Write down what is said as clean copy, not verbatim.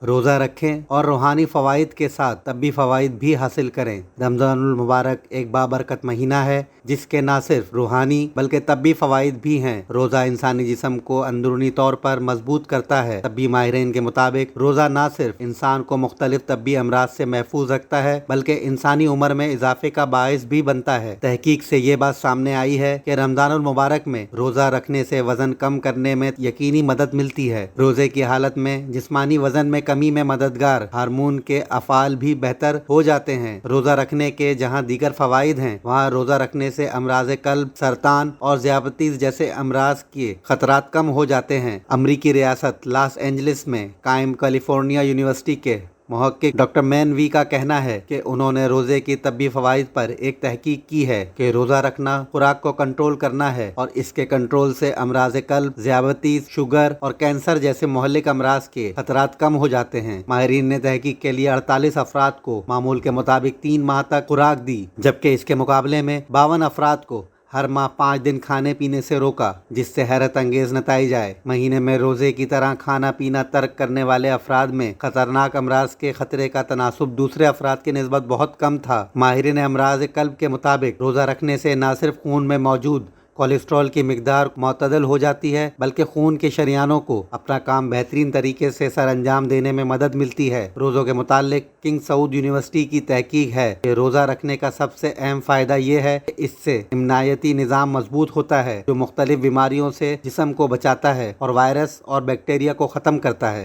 रोज़ा रखें और रूहानी फ़वाइद के साथ तब्बी फ़वाइद भी हासिल करें। रमज़ानुल मुबारक एक बाबरकत महीना है जिसके न सिर्फ रूहानी बल्कि तब्बी फ़वाइद भी हैं। रोज़ा इंसानी जिस्म को अंदरूनी तौर पर मजबूत करता है। तब्बी माहिरीन के मुताबिक रोज़ा न सिर्फ इंसान को मुख्तलिफ तब्बी अमराज से महफूज रखता है बल्कि इंसानी उम्र में इजाफे का बाइस भी बनता है। तहकीक से ये बात सामने आई है कि रमज़ानुल मुबारक में रोज़ा रखने से वज़न कम करने में यकीनी मदद मिलती है। रोज़े की हालत में जिस्मानी वज़न में कमी में मददगार हार्मोन के अफ़ाल भी बेहतर हो जाते हैं। रोज़ा रखने के जहाँ दीगर फ़वाइद हैं, वहाँ रोज़ा रखने से अमराज़ कल्ब, सरतान और ज़ियाबतीस जैसे अमराज के खतरात कम हो जाते हैं। अमरीकी रियासत लॉस एंजलिस में कायम कैलिफोर्निया यूनिवर्सिटी के मुहक्किक डॉक्टर मैन वी का कहना है कि उन्होंने रोज़े की तब्बी फ़वाइद पर एक तहकीक की है कि रोज़ा रखना खुराक को कंट्रोल करना है और इसके कंट्रोल से अमराज कल्ब, ज़ियाबतीस, शुगर और कैंसर जैसे मुहल्लिक अमराज के खतरात कम हो जाते हैं। माहिरीन ने तहकीक के लिए 48 अफराद को मामूल के मुताबिक 3 माह तक खुराक दी, जबकि इसके मुकाबले में 52 अफराद को हर माह 5 दिन खाने पीने से रोका, जिससे हैरत अंगेज नताइज आए। महीने में रोज़े की तरह खाना पीना तर्क करने वाले अफराद में खतरनाक अमराज के खतरे का तनासुब दूसरे अफराद की निस्बत बहुत कम था। माहिरीन अमराज कल्ब के मुताबिक रोज़ा रखने से न सिर्फ खून में मौजूद कोलेस्ट्रॉल की मिकदार मुतदल हो जाती है बल्कि खून के शरियानों को अपना काम बेहतरीन तरीके से सर अंजाम देने में मदद मिलती है। रोज़ों के मुतालिक किंग सऊद यूनिवर्सिटी की तहकीक है कि रोज़ा रखने का सबसे अहम फ़ायदा ये है कि इससे इम्नायती निज़ाम मजबूत होता है, जो मुख्तलिफ बीमारियों से जिस्म को बचाता है और वायरस और बैक्टीरिया को ख़त्म करता है।